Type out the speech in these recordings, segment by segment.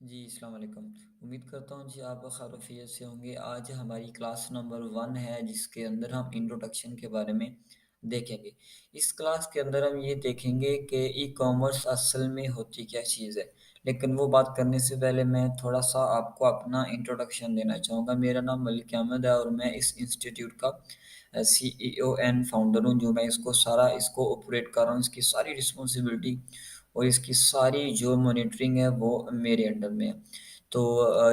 जी, अस्सलाम वालेकुम। उम्मीद करता हूँ जी आप खैरियत से होंगे। आज हमारी क्लास नंबर 1 है जिसके अंदर हम इंट्रोडक्शन के बारे में देखेंगे। इस क्लास के अंदर हम ये देखेंगे कि ई-कॉमर्स असल में होती क्या चीज़ है। लेकिन वो बात करने से पहले मैं थोड़ा-सा आपको अपना इंट्रोडक्शन देना चाहूँगा। मेरा नाम मलिक अहमद है और मैं इस इंस्टीट्यूट का सीईओ एंड फाउंडर हूँ। जो मैं इसको ऑपरेट कर रहा हूँ, इसकी सारी रिस्पॉन्सिबिलिटी और इसकी सारी जो मॉनिटरिंग है वो मेरे अंडर में है। तो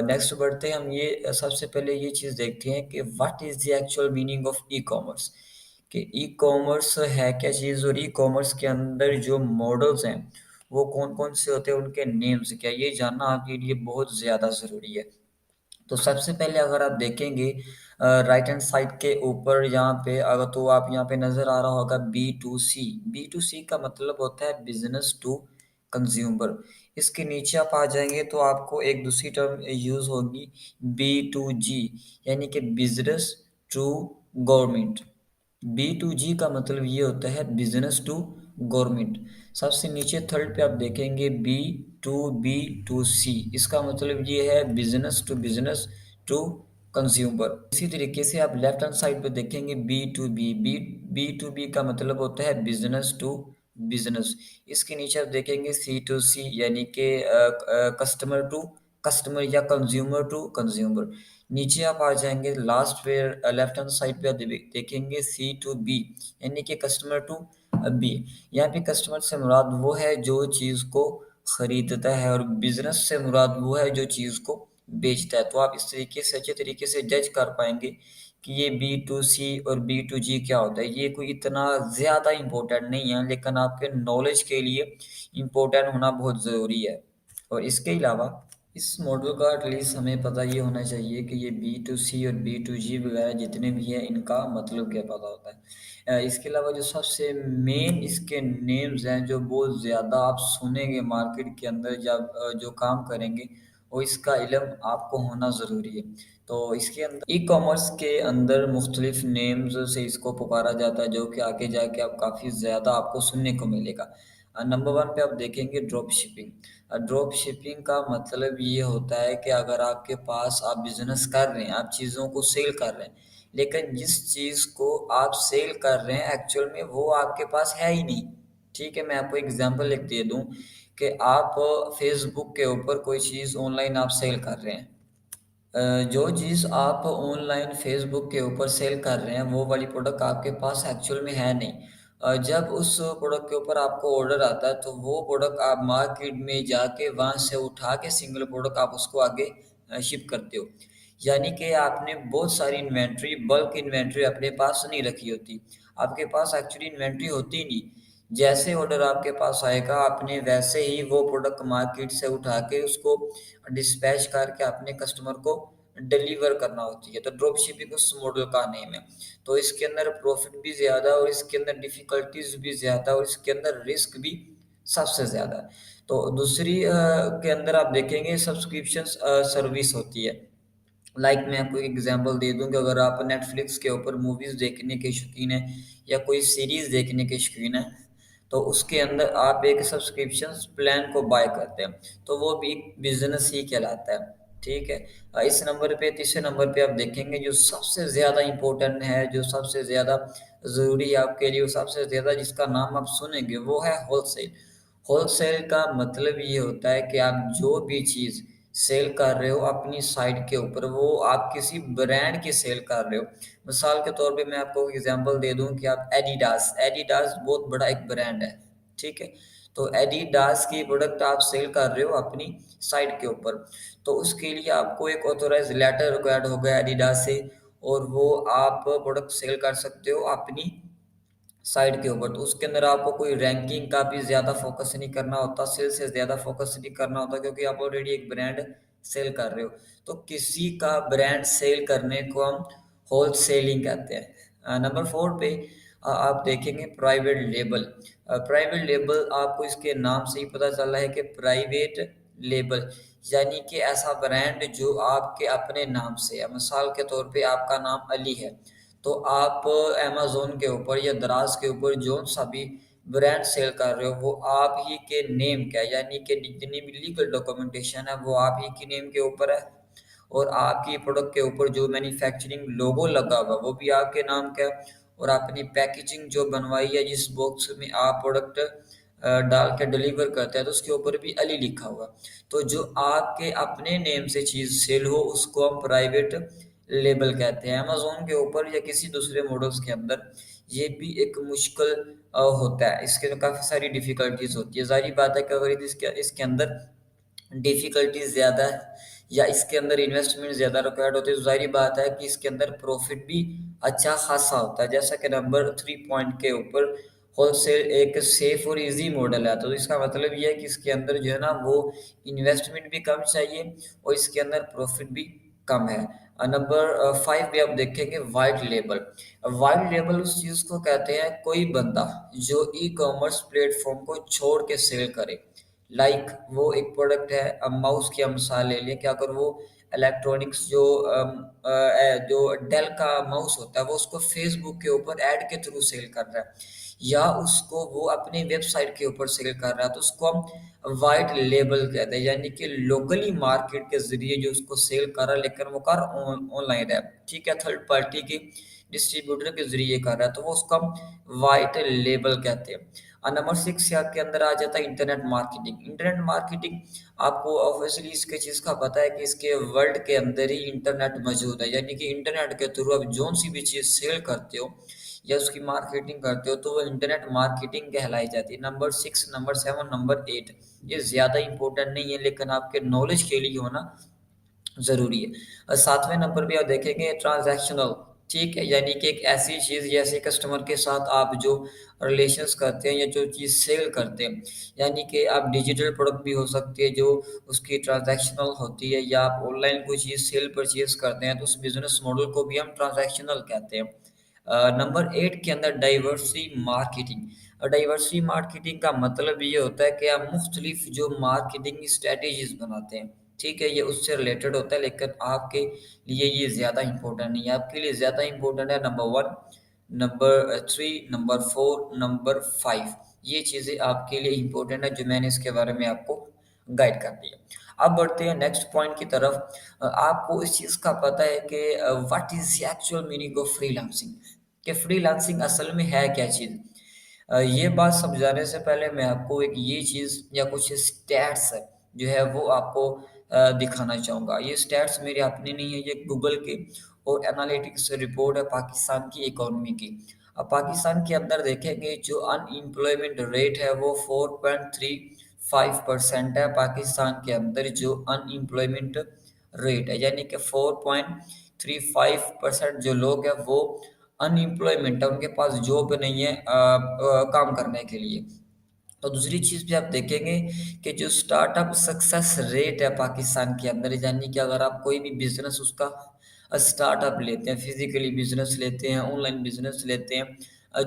नेक्स्ट बढ़ते हैं हम ये सबसे पहले ये चीज़ देखते हैं कि what is the actual meaning of e-commerce कि ई-कॉमर्स है क्या चीज़ और ई-कॉमर्स के अंदर जो मॉडल्स हैं वो कौन-कौन से होते हैं, उनके नेम्स क्या है, ये जानना आपके लिए बहुत ज़्यादा ज़रूरी है। तो सबसे पहले अगर आप देखेंगे राइट हैंड साइड के ऊपर यहाँ पे अगर तो आप यहाँ पे नज़र आ रहा होगा B to C. B to C का मतलब होता है बिजनेस टू कंज्यूमर। इसके नीचे आप आ जाएंगे तो आपको एक दूसरी टर्म यूज़ होगी बी टू जी, यानी कि business to government. B to G का मतलब ये होता है बिजनेस टू गवर्नमेंट। सबसे नीचे थर्ड पे आप देखेंगे बी टू सी, इसका मतलब ये है बिजनेस टू कंज्यूमर। इसी तरीके से आप लेफ्ट हैंड साइड पे देखेंगे बी टू बी का मतलब होता है बिजनेस टू बिजनेस। इसके नीचे आप देखेंगे सी टू सी, यानी कि कस्टमर टू कस्टमर या कंज्यूमर टू कंज्यूमर। नीचे आप आ जाएँगे लास्ट पे लेफ्ट हैंड साइड पे आप देखेंगे सी टू बी, यानी कि कस्टमर टू बी। यहाँ पे कस्टमर से मुराद वो है जो चीज़ को खरीदता है और बिज़नेस से मुराद वो है जो चीज़ को बेचता है। तो आप इस तरीके से अच्छे तरीके से जज कर पाएँगे कि ये बी टू सी और बी टू जी क्या होता है। ये कोई इतना ज़्यादा इम्पोर्टेंट नहीं है, लेकिन आपके नॉलेज के लिए इम्पोर्टेंट होना बहुत ज़रूरी है। और इसके अलावा इस मॉडल का एटलीस्ट हमें पता ये होना चाहिए कि ये बी टू सी और बी टू जी वगैरह जितने भी हैं इनका मतलब क्या पता होता है। इसके अलावा जो सबसे मेन इसके नेम्स हैं जो बहुत ज़्यादा आप सुनेंगे मार्केट के अंदर जब जो काम करेंगे वो इसका इल्म आपको होना ज़रूरी है। तो इसके अंदर ई कॉमर्स के अंदर मुख्तलिफ नेम्स से इसको पुकारा जाता है जो कि आगे जाके आप काफ़ी ज़्यादा आपको सुनने को मिलेगा। नंबर 1 पे आप देखेंगे ड्रॉप शिपिंग। ड्रॉप शिपिंग का मतलब ये होता है कि अगर आपके पास आप बिज़नेस कर रहे हैं, आप चीज़ों को सेल कर रहे हैं, लेकिन जिस चीज़ को आप सेल कर रहे हैं एक्चुअल में वो आपके पास है ही नहीं। ठीक है, मैं आपको एग्ज़ाम्पल एक दे दूँ कि आप फ़ेसबुक के ऊपर कोई चीज़ ऑनलाइन आप सेल कर रहे हैं। जो चीज़ आप ऑनलाइन फ़ेसबुक के ऊपर सेल कर रहे हैं, वो वाली प्रोडक्ट आपके पास एक्चुअल में है नहीं। जब उस प्रोडक्ट के ऊपर आपको ऑर्डर आता है, तो वो प्रोडक्ट आप मार्केट में जाके वहाँ से उठा के सिंगल प्रोडक्ट आप उसको आगे शिप करते हो। यानी कि आपने बहुत सारी इन्वेंट्री, बल्क इन्वेंट्री अपने पास नहीं रखी होती। आपके पास एक्चुअली इन्वेंट्री होती ही नहीं। जैसे ऑर्डर आपके पास आएगा, आपने वैसे ही वो प्रोडक्ट मार्केट से उठा के उसको डिस्पैच करके अपने कस्टमर को डिलीवर करना होती है। तो ड्रॉप शिपिंग उस मॉडल का नेम है। तो इसके अंदर प्रॉफिट भी ज़्यादा और इसके अंदर डिफ़िकल्टीज़ भी ज़्यादा और इसके अंदर रिस्क भी सबसे ज़्यादा है। तो दूसरी के अंदर आप देखेंगे सब्सक्रिप्शंस सर्विस होती है। मैं आपको एक एग्जांपल दे दूँ कि अगर आप नेटफ्लिक्स के ऊपर मूवीज़ देखने के शौकीन हैं या कोई सीरीज़ देखने के शौकीन हैं, तो उसके अंदर आप एक सब्सक्रिप्शंस प्लान को बाय करते हैं, तो वो भी एक बिज़नेस ही कहलाता है, ठीक है? इस नंबर पे तीसरे नंबर पे आप देखेंगे जो सबसे ज़्यादा इम्पोर्टेंट है, जो सबसे ज़्यादा ज़रूरी है आपके लिए, वो सबसे ज़्यादा जिसका नाम आप सुनेंगे वो है होलसेल। होलसेल का मतलब ये होता है कि आप जो भी चीज़ सेल कर रहे हो अपनी साइट के ऊपर, वो आप किसी ब्रांड की सेल कर रहे हो। मिसाल के तौर पे मैं आपको एग्ज़ाम्पल दे दूँ कि आप एडिडास एडिडास बहुत बड़ा एक ब्रांड है, ठीक है? तो एडिडास की प्रोडक्ट आप सेल कर रहे हो अपनी साइट के ऊपर, तो उसके लिए आपको एक ऑथराइज़्ड लेटर रिक्वायर्ड होगा एडिडास से और वो आप प्रोडक्ट सेल कर सकते हो अपनी साइट के ऊपर। तो उसके अंदर आपको कोई रैंकिंग का भी ज़्यादा फ़ोकस नहीं करना होता, सेल्स से ज़्यादा फ़ोकस नहीं करना होता क्योंकि आप ऑलरेडी एक ब्रांड सेल कर रहे हो। तो किसी का ब्रांड सेल करने को हम होलसेलिंग कहते हैं। नंबर 4 पे आप देखेंगे प्राइवेट लेबल। प्राइवेट लेबल आपको इसके नाम से ही पता चल रहा है कि प्राइवेट लेबल यानी कि ऐसा ब्रांड जो आपके अपने नाम से है। मिसाल के तौर पे आपका नाम अली है, तो आप अमेज़न के ऊपर या दराज़ के ऊपर जौन-सा भी ब्रांड सेल कर रहे हो वो आप ही के नेम का है, यानी कि जितनी भी लीगल डॉक्यूमेंटेशन है वो आप ही के नेम के ऊपर है, और आपकी प्रोडक्ट के ऊपर जो मैन्युफैक्चरिंग लोगो लगा हुआ वो भी आपके नाम का है, और आपने पैकेजिंग जो बनवाई है जिस बॉक्स में आप प्रोडक्ट डाल के डिलीवर करते हैं तो उसके ऊपर भी अली लिखा हुआ। तो जो आपके अपने नेम से चीज़ सेल हो उसको हम प्राइवेट लेबल कहते हैं। अमेज़न के ऊपर या किसी दूसरे मॉडल्स के अंदर ये भी एक मुश्किल होता है, इसके तो काफ़ी सारी डिफ़िकल्टीज़ होती है। ज़ाहिर बात है कि अगर इसके इसके अंदर डिफ़िकल्टीज़ ज़्यादा है या इसके अंदर इन्वेस्टमेंट ज़्यादा रिक्वायर्ड होती है, तो ज़ाहिर बात है कि इसके अंदर प्रॉफ़िट भी अच्छा खासा होता है। जैसा कि नंबर 3 पॉइंट के ऊपर होलसेल एक सेफ़ और ईज़ी मॉडल है, तो इसका मतलब ये है कि इसके अंदर जो है ना वो इन्वेस्टमेंट भी कम चाहिए और इसके अंदर प्रॉफ़िट भी कम है। नंबर 5 पे आप देखेंगे व्हाइट लेबल। व्हाइट लेबल उस चीज़ को कहते हैं कोई बंदा जो ई-कॉमर्स प्लेटफ़ॉर्म को छोड़ के सेल करे। लाइक वो एक प्रोडक्ट है, अब माउस की हम मिसाल ले लें कि अगर वो इलेक्ट्रॉनिक्स जो डेल का माउस होता है वो उसको फेसबुक के ऊपर ऐड के थ्रू सेल कर रहा है या उसको वो अपनी वेबसाइट के ऊपर सेल कर रहा है, तो उसको हम वाइट लेबल कहते हैं, यानी कि लोकली मार्केट के जरिए जो उसको सेल कर रहा है लेकिन वो कर ऑनलाइन है, ठीक है, थर्ड पार्टी की डिस्ट्रीब्यूटर के जरिए कर रहा है, तो वो उसको हम वाइट लेबल कहते हैं। और नंबर 6 के अंदर आ जाता है इंटरनेट मार्केटिंग। इंटरनेट मार्केटिंग आपको ऑब्वियसली इसके चीज़ का पता है कि इसके वर्ल्ड के अंदर ही इंटरनेट मौजूद है, यानी कि इंटरनेट के थ्रू आप जौन सी भी चीज़ सेल करते हो या उसकी मार्केटिंग करते हो तो वो इंटरनेट मार्केटिंग कहलाई जाती है। नंबर 6, नंबर 7, नंबर 8 ये ज़्यादा इंपॉर्टेंट नहीं है लेकिन आपके नॉलेज के लिए होना ज़रूरी है। 7वें नंबर पे आप देखेंगे ट्रांज़ैक्शनल, ठीक है? यानी कि एक ऐसी चीज़ जैसे कस्टमर के साथ आप जो रिलेशंस करते हैं या जो चीज़ सेल करते हैं, यानी कि आप डिजिटल प्रोडक्ट भी हो सकती है जो उसकी ट्रांज़ैक्शनल होती है, या आप ऑनलाइन कोई चीज़ सेल परचेज़ करते हैं तो उस बिज़नेस मॉडल को भी हम ट्रांज़ैक्शनल कहते हैं। नंबर 8 के अंदर डाइवर्सिटी मार्केटिंग। डाइवर्सिटी मार्केटिंग का मतलब ये होता है कि आप मुख्तलिफ जो मार्केटिंग स्ट्रैटेजीज़ बनाते हैं, ठीक है? ये उससे रिलेटेड होता है लेकिन आपके लिए ये ज़्यादा इम्पोर्टेंट नहीं है। आपके लिए ज़्यादा इम्पोर्टेंट है नंबर 1, नंबर 3, नंबर 4, नंबर 5। ये चीज़ें आपके लिए इम्पोर्टेंट है जो मैंने इसके बारे में आपको गाइड कर दी है। अब बढ़ते हैं नेक्स्ट पॉइंट की तरफ। आपको इस चीज़ का पता है कि what is the actual meaning of freelancing, कि फ्रीलांसिंग असल में है क्या चीज़? ये बात समझाने से पहले मैं आपको एक ये चीज़ या कुछ स्टैट्स जो है वो आपको दिखाना चाहूँगा। ये स्टैट्स मेरे अपने नहीं है, ये गूगल के और एनालिटिक्स रिपोर्ट है पाकिस्तान की इकोनॉमी की। अब पाकिस्तान के अंदर देखेंगे जो अनएम्प्लॉयमेंट रेट है वो 4.35% है। पाकिस्तान के अंदर जो अनएम्प्लॉयमेंट रेट है यानी कि 4.35% जो लोग हैं वो अनएम्प्लॉयमेंट है, उनके पास जॉब नहीं है काम करने के लिए। तो दूसरी चीज़ भी आप देखेंगे कि जो स्टार्टअप सक्सेस रेट है पाकिस्तान के अंदर, यानी कि अगर आप कोई भी बिज़नेस उसका स्टार्टअप लेते हैं, फिज़िकली बिज़नेस लेते हैं, ऑनलाइन बिज़नेस लेते हैं,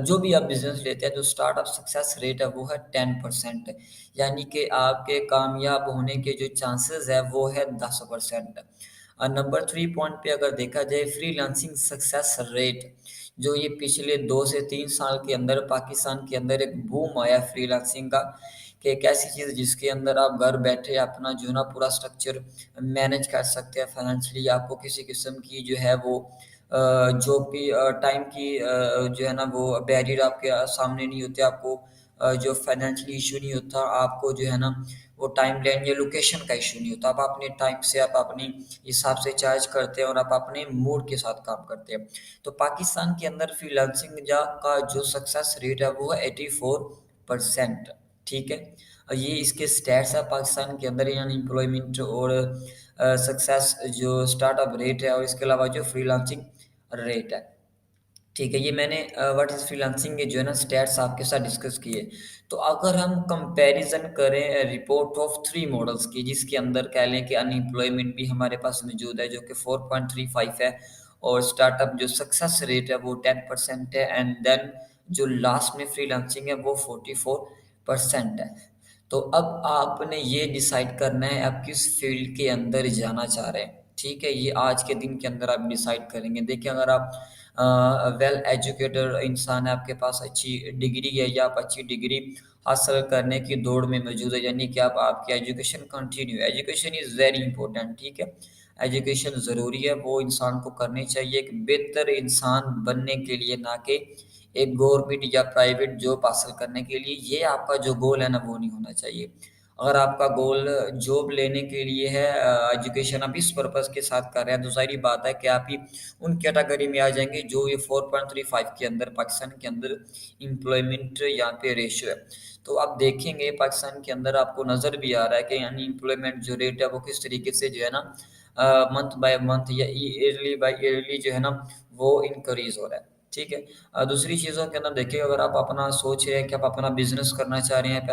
जो भी आप बिज़नेस लेते हैं तो स्टार्टअप सक्सेस रेट है वो है 10%, यानी कि आपके कामयाब होने के जो चांसेस है वो है 10%। नंबर 3 पॉइंट पे अगर देखा जाए फ्रीलांसिंग सक्सेस रेट, जो ये पिछले 2 से 3 साल के अंदर पाकिस्तान के अंदर एक बूम आया फ्रीलांसिंग का, कि एक ऐसी चीज़ जिसके अंदर आप घर बैठे अपना जो है ना पूरा स्ट्रक्चर मैनेज कर सकते हैं फाइनेंशियली, आपको किसी किस्म की जो है वो जॉब की टाइम की जो है ना वो बैरियर आपके सामने नहीं होते, आपको जो फाइनेंशियली इशू नहीं होता, आपको जो है ना वो टाइमलाइन या लोकेशन का इशू नहीं होता। आप अपने टाइम से आप अपनी हिसाब से चार्ज करते हैं और आप अपने मूड के साथ काम करते हैं। तो पाकिस्तान के अंदर फ्रीलांसिंग जा का जो सक्सेस रेट है वो है 84%, ठीक है? ये इसके स्टैट्स है पाकिस्तान के अंदर अनएम्प्लॉयमेंट और सक्सेस जो स्टार्टअप रेट है और इसके अलावा जो फ्रीलांसिंग रेट है। ठीक है, ये मैंने व्हाट इज़ फ्रीलांसिंग के जो है ना स्टैट्स आपके साथ डिस्कस किए। तो अगर हम कंपैरिज़न करें रिपोर्ट ऑफ 3 मॉडल्स की, जिसके अंदर कह लें कि अनएम्प्लॉयमेंट भी हमारे पास मौजूद है जो कि 4.35 है और स्टार्टअप जो सक्सेस रेट है वो 10% है, एंड देन जो लास्ट में फ्रीलांसिंग है वो 44% है। तो अब आपने ये डिसाइड करना है आप किस फ़ील्ड के अंदर जाना चाह रहे हैं। ठीक है, ये आज के दिन के अंदर आप डिसाइड करेंगे। देखिए, अगर आप वेल एजुकेटेड इंसान है, आपके पास अच्छी डिग्री है या आप अच्छी डिग्री हासिल करने की दौड़ में मौजूद है, यानी कि आप आपकी education continue, education is very important, ठीक है? एजुकेशन ज़रूरी है, वो इंसान को करनी चाहिए एक बेहतर इंसान बनने के लिए, ना कि एक गवर्नमेंट या प्राइवेट जॉब हासिल करने के लिए। ये आपका जो गोल है ना, वो नहीं होना चाहिए। अगर आपका गोल जॉब लेने के लिए है, एजुकेशन आप इस पर्पज़ के साथ कर रहे हैं, तो ज़ाहिर बात है कि आप ही उन कैटेगरी में आ जाएँगे जो ये 4.35 के अंदर, पाकिस्तान के अंदर एम्प्लॉयमेंट यहाँ पे रेशियो है। तो आप देखेंगे पाकिस्तान के अंदर आपको नज़र भी आ रहा है कि यानी एम्प्लॉयमेंट जो रेट है वो किस तरीके से जो है ना मंथ बाय मंथ या ईयरली बाय ईयरली जो है ना वो इंक्रीज़ हो रहा है। ठीक है। दूसरी चीज़ों के अंदर देखिए, अगर आप अपना सोच रहे हैं कि आप अपना बिज़नेस करना चाह रहे हैं,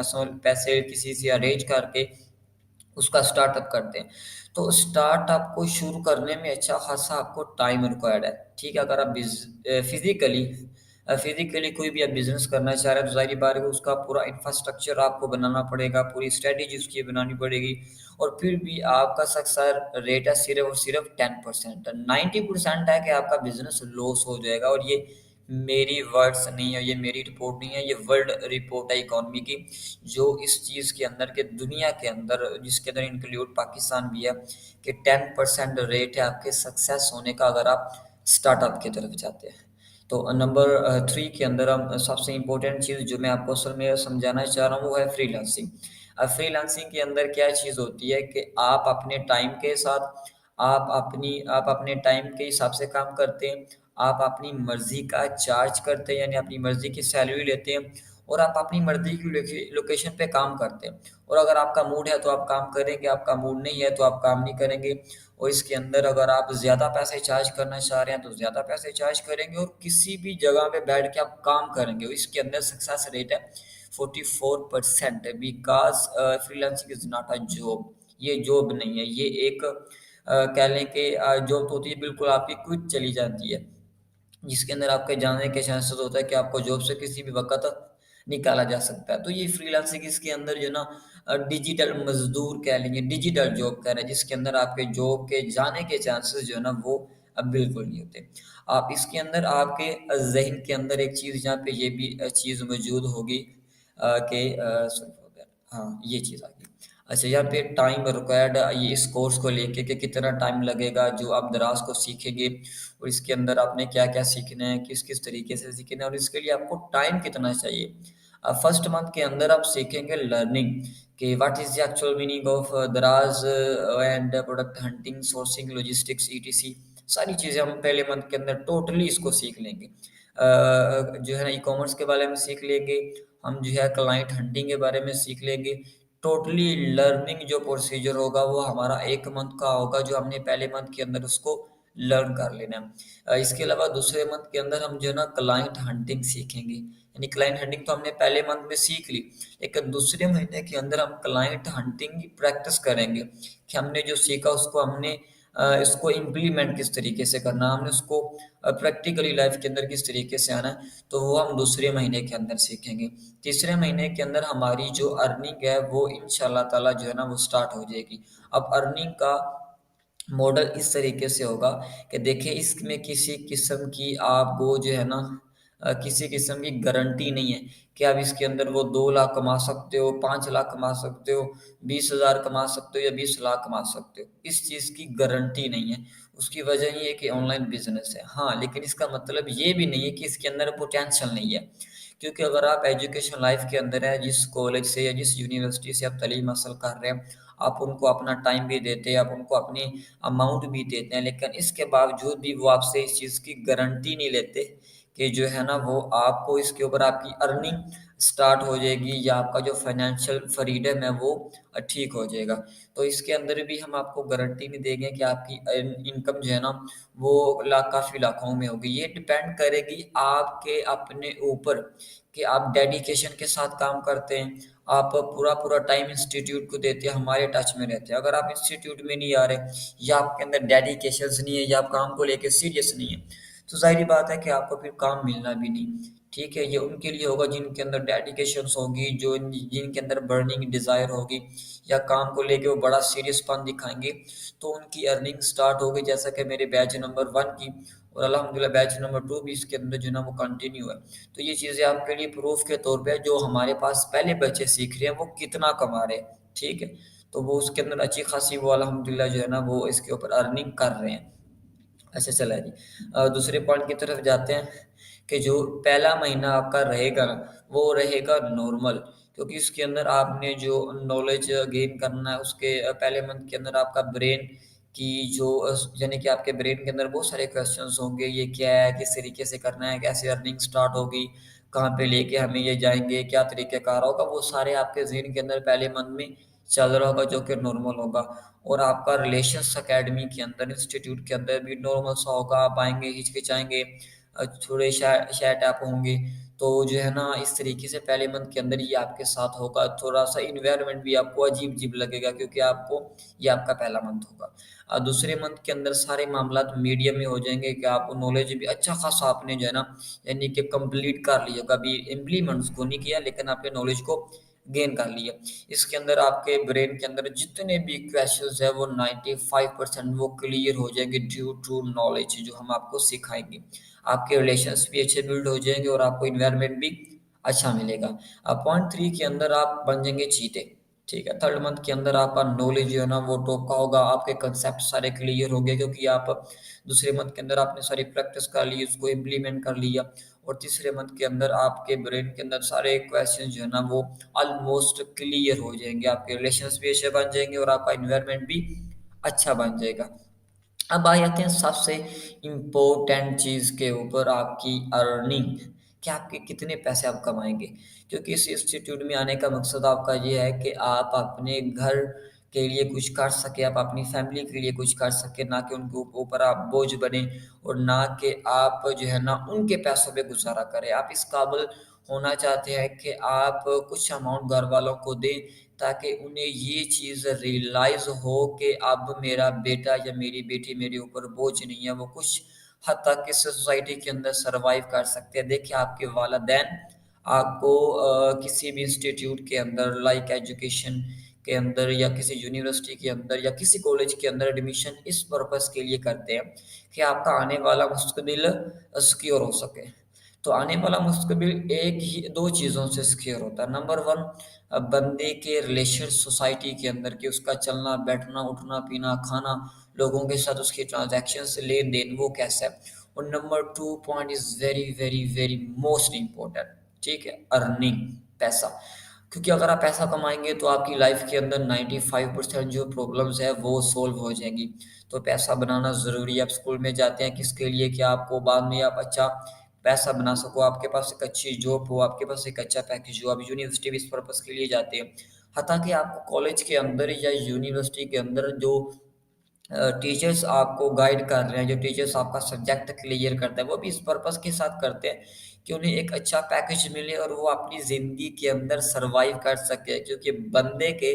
पैसे किसी से अरेंज करके उसका स्टार्टअप करते हैं। तो स्टार्टअप को शुरू करने में अच्छा खासा आपको टाइम रिक्वायर्ड है। ठीक है, अगर आप फिज़िकली कोई भी आप बिज़नेस करना चाह रहे हैं, तो ज़ाहिर-सी बात है कि उसका पूरा इंफ्रास्ट्रक्चर आपको बनाना पड़ेगा, पूरी स्ट्रैटेजी उसकी बनानी पड़ेगी और फिर भी आपका सक्सेस रेट है सिर्फ़ और सिर्फ़ 10%। 90% है कि आपका बिज़नेस लॉस हो जाएगा और ये मेरी वर्ड्स नहीं है, ये मेरी रिपोर्ट नहीं है, ये वर्ल्ड रिपोर्ट है इकोनॉमी की, जो इस चीज़ के अंदर के दुनिया के अंदर जिसके अंदर इंक्लूड पाकिस्तान भी है कि 10% रेट है आपके सक्सेस होने का अगर आप स्टार्टअप की तरफ जाते हैं। तो नंबर 3 के अंदर हम सबसे इम्पोर्टेंट चीज़ जो मैं आपको असल में समझाना चाह रहा हूँ वो है फ्रीलांसिंग। अब फ्रीलांसिंग के अंदर क्या चीज़ होती है कि आप अपने टाइम के साथ आप अपने टाइम के हिसाब से काम करते हैं, आप अपनी मर्ज़ी का चार्ज करते हैं यानी अपनी मर्ज़ी की सैलरी लेते हैं और आप अपनी मर्ज़ी की लोकेशन पे काम करते हैं। और अगर आपका मूड है तो आप काम करेंगे, आपका मूड नहीं है तो आप काम नहीं करेंगे। और इसके अंदर अगर आप ज़्यादा पैसे चार्ज करना चाह रहे हैं तो ज़्यादा पैसे चार्ज करेंगे और किसी भी जगह पे बैठ के आप काम करेंगे। इसके अंदर सक्सेस रेट है 44% because freelancing is not a job. ये जॉब नहीं है, ये एक कह लें कि जॉब तो होती है बिल्कुल आपकी क्विक चली जाती है। जिसके अंदर आपके जाने के चांसेस होता है कि आपको जॉब से किसी भी वक़्त निकाला जा सकता है। तो ये फ्रीलांसिंग इसके अंदर जो है ना डिजिटल मज़दूर कह लेंगे, डिजिटल जॉब कह रहे हैं जिसके अंदर आपके जॉब के जाने के चांसेस जो है ना वो बिल्कुल नहीं होते। आप इसके अंदर आपके ज़हन के अंदर एक चीज़ जहाँ पे ये भी चीज़ मौजूद होगी कि सॉरी फॉर दैट, हाँ, ये चीज़ आ गई। अच्छा, यहाँ पे टाइम रिक्वायर्ड ये इस कोर्स को लेके कि कितना टाइम लगेगा जो आप दराज़ को सीखेंगे और इसके अंदर आपने क्या-क्या सीखना है, किस-किस तरीके से सीखना है और इसके लिए आपको टाइम कितना चाहिए। फर्स्ट मंथ के अंदर आप सीखेंगे लर्निंग कि what is the actual meaning of Daraz and product hunting, sourcing, logistics etc सारी चीज़ें हम पहले मंथ के अंदर टोटली इसको सीख लेंगे। जो है ना ई-कॉमर्स के बारे में सीख लेंगे, हम जो है क्लाइंट हंटिंग के बारे में सीख लेंगे। टोटली लर्निंग जो प्रोसीजर होगा वो हमारा 1 मंथ का होगा जो हमने पहले मंथ के अंदर उसको लर्न कर लेना है। इसके अलावा दूसरे मंथ के अंदर हम जो है ना क्लाइंट हंटिंग सीखेंगे। यानी क्लाइंट हंटिंग तो हमने पहले मंथ में सीख ली, लेकिन दूसरे महीने के अंदर हम क्लाइंट हंटिंग की प्रैक्टिस करेंगे कि हमने जो सीखा उसको हमने इसको इम्प्लीमेंट किस तरीके से करना है, हमने उसको प्रैक्टिकली लाइफ के अंदर किस तरीके से आना है, तो वो हम दूसरे महीने के अंदर सीखेंगे। तीसरे महीने के अंदर हमारी जो अर्निंग है वो इंशाल्लाह ताला जो है ना वो स्टार्ट हो जाएगी। अब अर्निंग का मॉडल इस तरीके से होगा कि देखिए इसमें किसी किस्म की आपको जो है ना किसी किस्म की गारंटी नहीं है कि आप इसके अंदर वो 2 लाख कमा सकते हो, 5 लाख कमा सकते हो, 20,000 कमा सकते हो या 20 लाख कमा सकते हो। इस चीज़ की गारंटी नहीं है। उसकी वजह ये है कि ऑनलाइन बिज़नेस है। हाँ, लेकिन इसका मतलब ये भी नहीं है कि इसके अंदर पोटेंशियल नहीं है। क्योंकि अगर आप एजुकेशन लाइफ़ के अंदर हैं, जिस कॉलेज से या जिस यूनिवर्सिटी से आप तालीम हासिल कर रहे हैं, आप उनको अपना टाइम भी देते हैं, आप उनको अपनी अमाउंट भी देते हैं, लेकिन इसके बावजूद भी वो आपसे इस चीज़ की गारंटी नहीं लेते कि जो है ना वो आपको इसके ऊपर आपकी अर्निंग स्टार्ट हो जाएगी या आपका जो फाइनेंशियल फ्रीडम है वो ठीक हो जाएगा। तो इसके अंदर भी हम आपको गारंटी नहीं देंगे कि आपकी इनकम जो है ना वो काफ़ी लाखों में होगी। ये डिपेंड करेगी आपके अपने ऊपर कि आप डेडिकेशन के साथ काम करते हैं, आप पूरा-पूरा टाइम इंस्टीट्यूट को देते हैं, हमारे टच में रहते हैं। अगर आप इंस्टीट्यूट में नहीं आ रहे या आपके अंदर डेडिकेशंस नहीं है या आप काम को लेके सीरियस नहीं है, तो ज़ाहिर-सी बात है कि आपको फिर काम मिलना भी नहीं, ठीक है? ये उनके लिए होगा जिनके अंदर डेडिकेशंस होगी, जो जिनके अंदर बर्निंग डिज़ायर होगी या काम को लेके वो बड़ा सीरियसपन दिखाएँगे, तो उनकी अर्निंग स्टार्ट होगी जैसा कि मेरे बैच नंबर 1 की और अल्हम्दुलिल्लाह बैच नंबर 2 भी इसके अंदर जो है ना वो कंटिन्यू है। तो ये चीज़ें आपके लिए प्रूफ़ के तौर पे है जो हमारे पास पहले बच्चे सीख रहे हैं वो कितना कमा रहे हैं, ठीक है? तो वो उसके अंदर अच्छी खासी वो अल्हम्दुलिल्लाह जो है ना वो इसके ऊपर अर्निंग कर रहे हैं। अच्छा चला जी। दूसरे पॉइंट की तरफ जाते हैं कि जो पहला महीना आपका रहेगा ना, वो रहेगा नॉर्मल क्योंकि उसके अंदर आपने जो नॉलेज गेन करना है उसके पहले मंथ के अंदर आपका ब्रेन की जो यानी कि आपके ब्रेन के अंदर बहुत सारे क्वेश्चंस होंगे, ये क्या है, किस तरीके से करना है, कैसे अर्निंग स्टार्ट होगी, कहाँ पे लेके हमें ये जाएँगे, क्या तरीक़ेकार होगा, वो सारे आपके ज़हन के अंदर पहले मंथ में चल रहा होगा जो कि नॉर्मल होगा। और आपका रिलेशंस अकेडमी के अंदर, इंस्टीट्यूट के अंदर भी नॉर्मल सा होगा, आप आएँगे, हिचकिचाएँगे, थोड़े शाय टाइप होंगे, तो जो है ना इस तरीके से पहले मंथ के अंदर ये आपके साथ होगा। थोड़ा-सा एनवायरनमेंट भी आपको अजीब-अजीब लगेगा क्योंकि आपको ये आपका पहला मंथ होगा। दूसरे मंथ के अंदर सारे मामलात मीडियम में हो जाएँगे कि आपको नॉलेज भी अच्छा खासा आपने जो है ना यानी कि कंप्लीट कर लिया होगा। अभी इम्प्लीमेंट उसको नहीं किया लेकिन आपने नॉलेज को गेन कर लिया। इसके अंदर आपके ब्रेन के अंदर जितने भी क्वेश्चंस हैं वो 95% वो क्लियर हो जाएँगे ड्यू टू नॉलेज जो हम आपको सिखाएँगे। आपके रिलेशंस भी अच्छे बिल्ड हो जाएँगे और आपको एनवायरनमेंट भी अच्छा मिलेगा। पॉइंट 3 के अंदर आप बन जाएँगे चीते, ठीक है? थर्ड मंथ के अंदर आपका नॉलेज जो है ना वो टोका होगा, आपके कांसेप्ट सारे क्लियर हो गए क्योंकि आप दूसरे मंथ के अंदर आपने सारी प्रैक्टिस कर ली, उसको इम्प्लीमेंट कर लिया और तीसरे मंथ के अंदर आपके ब्रेन के अंदर सारे क्वेश्चन जो है ना वो ऑलमोस्ट क्लियर हो जाएँगे, आपके रिलेशंस भी अच्छे बन जाएँगे और आपका एनवायरनमेंट भी अच्छा बन जाएगा। अब आ जाते हैं सबसे इम्पोर्टेंट चीज़ के ऊपर आपकी अर्निंग कि आपके कितने पैसे आप कमाएँगे। क्योंकि इस इंस्टीट्यूट में आने का मकसद आपका ये है कि आप अपने घर के लिए कुछ कर सकें, आप अपनी फैमिली के लिए कुछ कर सकें, ना कि उनके ऊपर आप बोझ बनें और ना कि आप जो है ना उनके पैसों पे गुज़ारा करें। आप इस काबिल होना चाहते हैं कि आप कुछ अमाउंट घरवालों को दें ताकि उन्हें ये चीज़ रियलाइज़ हो कि अब मेरा बेटा या मेरी बेटी मेरे ऊपर बोझ नहीं है, वो कुछ हद तक इस सोसाइटी के अंदर सर्वाइव कर सकते हैं। देखिए आपके वालिदैन आपको किसी भी इंस्टीट्यूट के अंदर लाइक एजुकेशन के अंदर या किसी यूनिवर्सिटी के अंदर या किसी कॉलेज के अंदर एडमिशन इस पर्पज़ के लिए करते हैं कि आपका आने वाला मुस्तकबिल सिक्योर हो सके। तो आने वाला मुस्तकबिल एक ही 2 चीज़ों से सिक्योर होता है। नंबर 1 बंदे के रिलेशन सोसाइटी के अंदर कि उसका चलना, बैठना, उठना, पीना, खाना, लोगों के साथ उसकी ट्रांज़ैक्शंस, लेन-देन वो कैसा है। और number 2 point is very, very, very most important, ठीक है? अर्निंग, पैसा। क्योंकि अगर आप पैसा कमाएँगे तो आपकी लाइफ़ के अंदर 95% जो प्रॉब्लम्स है वो सॉल्व हो जाएँगी। तो पैसा बनाना ज़रूरी है। आप स्कूल में जाते हैं किसके लिए कि आपको बाद में आप अच्छा पैसा बना सको, आपके पास एक अच्छी जॉब हो, आपके पास एक अच्छा पैकेज हो। आप यूनिवर्सिटी भी इस पर्पज़ के लिए जाते हैं। हालाँकि आपको कॉलेज के अंदर या यूनिवर्सिटी के अंदर जो टीचर्स आपको गाइड कर रहे हैं, जो टीचर्स आपका सब्जेक्ट क्लियर करते हैं, वो भी इस पर्पज़ के साथ करते हैं कि उन्हें एक अच्छा पैकेज मिले और वो अपनी ज़िंदगी के अंदर सर्वाइव कर सके। क्योंकि बंदे के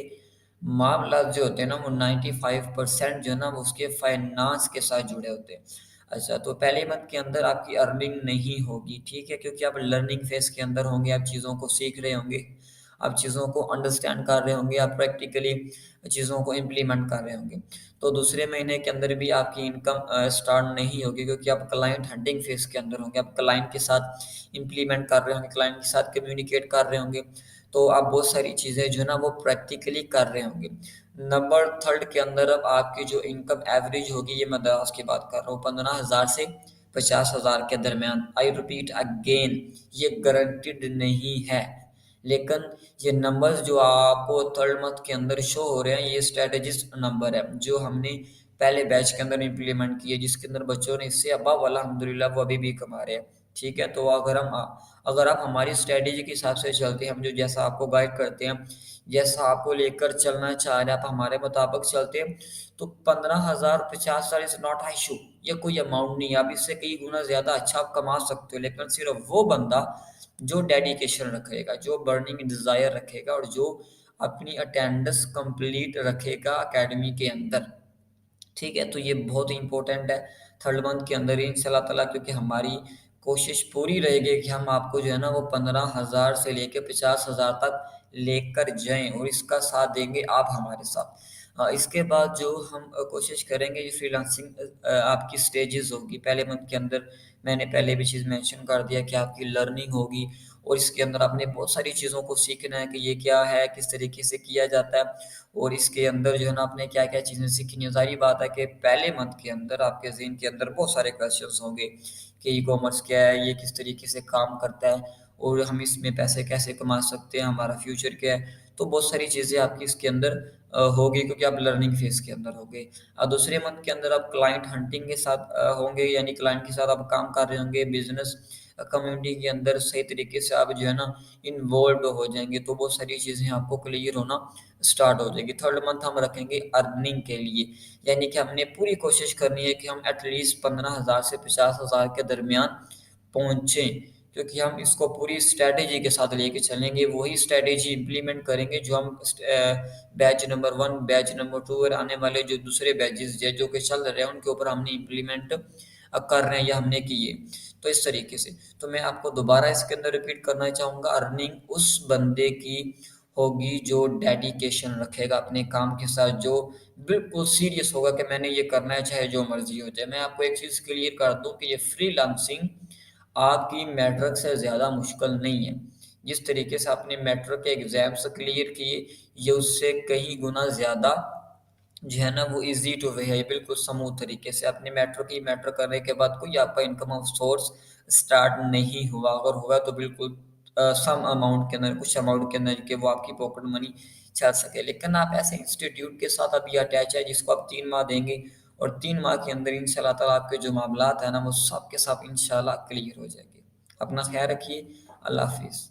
मामलात जो होते हैं ना, वो 95% जो है ना, वो उसके फाइनेंस के साथ जुड़े होते हैं। अच्छा, तो पहले मंथ के अंदर आपकी अर्निंग नहीं होगी, ठीक है? क्योंकि आप लर्निंग फ़ेज़ के अंदर होंगे, आप चीज़ों को सीख रहे होंगे, आप चीज़ों को अंडरस्टैंड कर रहे होंगे, आप प्रैक्टिकली चीज़ों को इम्प्लीमेंट कर रहे होंगे। तो दूसरे महीने के अंदर भी आपकी इनकम स्टार्ट नहीं होगी क्योंकि आप क्लाइंट हंटिंग फेज़ के अंदर होंगे। आप क्लाइंट के साथ इम्प्लीमेंट कर रहे होंगे, क्लाइंट के साथ कम्युनिकेट कर रहे होंगे। तो आप बहुत सारी चीज़ें जो है ना वो प्रैक्टिकली कर रहे होंगे। नंबर 3 के अंदर अब आपकी जो इनकम एवरेज होगी, ये मैं दराज़ की बात कर रहा हूँ, 15,000 से 50,000 के दरमियान। आई रिपीट अगेन, ये गारंटीड नहीं है। लेकिन ये नंबर्स जो आपको थर्ड मंथ के अंदर शो हो रहे हैं, ये स्ट्रैटेजिस्ट नंबर है, जो हमने पहले बैच के अंदर इम्प्लीमेंट किए, जिसके अंदर बच्चों ने इससे अबव अल्हम्दुलिल्लाह वो अभी भी कमा रहे हैं। ठीक है? तो अगर आप हमारी स्ट्रैटेजी के हिसाब से चलते हैं, हम जो जैसा आपको गाइड करते हैं, जैसा आपको लेकर चलना चाह रहे हैं, आप हमारे मुताबिक चलते हैं, तो 15,000 50,000 इज़ नॉट अ इश्यू। ये कोई अमाउंट नहीं है, आप इससे कई गुना ज़्यादा अच्छा आप कमा सकते हो, लेकिन सिर्फ वो बंदा जो डेडिकेशन रखेगा, जो बर्निंग डिज़ायर रखेगा और जो अपनी अटेंडेंस कंप्लीट रखेगा एकेडमी के अंदर, ठीक है, तो ये बहुत इम्पोर्टेंट है थर्ड मंथ के अंदर ही इंशाल्लाह ताला, क्योंकि हमारी कोशिश पूरी रहेगी कि हम आपको जो है ना वो 15,000 से लेके 50,000 तक लेकर जाएँ और इसका साथ देंगे आप हमारे साथ। इसके बाद जो हम कोशिश करेंगे ये फ्रीलांसिंग आपकी स्टेजेज़ होगी। पहले मंथ के अंदर मैंने पहले भी चीज़ मेंशन कर दिया कि आपकी लर्निंग होगी और इसके अंदर आपने बहुत सारी चीज़ों को सीखना है कि ये क्या है, किस तरीके से किया जाता है और इसके अंदर जो है ना आपने क्या-क्या चीज़ें सीखनी है। ज़ाहिर बात है कि पहले मंथ के अंदर आपके ज़हन के अंदर बहुत सारे क्वेश्चंस होंगे कि ई-कॉमर्स क्या है, ये किस तरीके से काम करता है और हम इसमें पैसे कैसे कमा सकते हैं, हमारा फ्यूचर क्या है। तो बहुत सारी चीज़ें आपकी इसके अंदर होगी क्योंकि आप लर्निंग फेज़ के अंदर होंगे। दूसरे मंथ के अंदर आप क्लाइंट हंटिंग के साथ होंगे, यानी क्लाइंट के साथ आप काम कर रहे होंगे, बिज़नेस कम्युनिटी के अंदर सही तरीके से आप जो है ना इन्वॉल्व्ड हो जाएँगे, तो वो सारी चीज़ें आपको क्लियर होना स्टार्ट हो जाएगी। थर्ड मंथ हम रखेंगे अर्निंग के लिए, यानी कि हमने पूरी कोशिश करनी है कि हम एटलीस्ट 15,000 से 50,000 के दरमियान पहुँचे, क्योंकि हम इसको पूरी स्ट्रैटेजी के साथ लेके चलेंगे, वही स्ट्रैटेजी इम्प्लीमेंट करेंगे जो हम बैच नंबर 1, बैच नंबर 2 और आने वाले जो दूसरे बैचेज़ जो कि चल रहे हैं, उनके ऊपर हमने इम्प्लीमेंट कर रहे हैं या हमने किए। तो इस तरीके से, तो मैं आपको दोबारा इसके अंदर रिपीट करना चाहूँगा, अर्निंग उस बंदे की होगी जो डेडिकेशन रखेगा अपने काम के साथ, जो बिल्कुल सीरियस होगा कि मैंने ये करना है चाहे जो मर्ज़ी हो जाए। मैं आपको एक चीज़ क्लियर कर दूँ कि ये फ्रीलांसिंग आपकी मैट्रिक से ज़्यादा मुश्किल नहीं है। जिस तरीके से आपने मैट्रिक के एग्ज़ाम्स क्लियर किए, ये उससे कई गुना ज़्यादा जो है ना वो ईज़ी टू वे है, बिल्कुल स्मूथ तरीके से। आपने मेट्रो करने के बाद कोई आपका इनकम ऑफ सोर्स स्टार्ट नहीं हुआ, अगर हुआ तो बिल्कुल सम अमाउंट के अंदर, कुछ अमाउंट के अंदर कि वो आपकी पॉकेट मनी चल सके। लेकिन आप ऐसे इंस्टीट्यूट के साथ अभी अटैच है जिसको आप 3 माह देंगे और 3 माह के अंदर इंशाल्लाह ताला आपके जो मामलात है ना वो सब के सब इंशाल्लाह क्लियर हो जाएँगे। अपना ख़्याल रखिए। अल्लाह हाफ़िज़।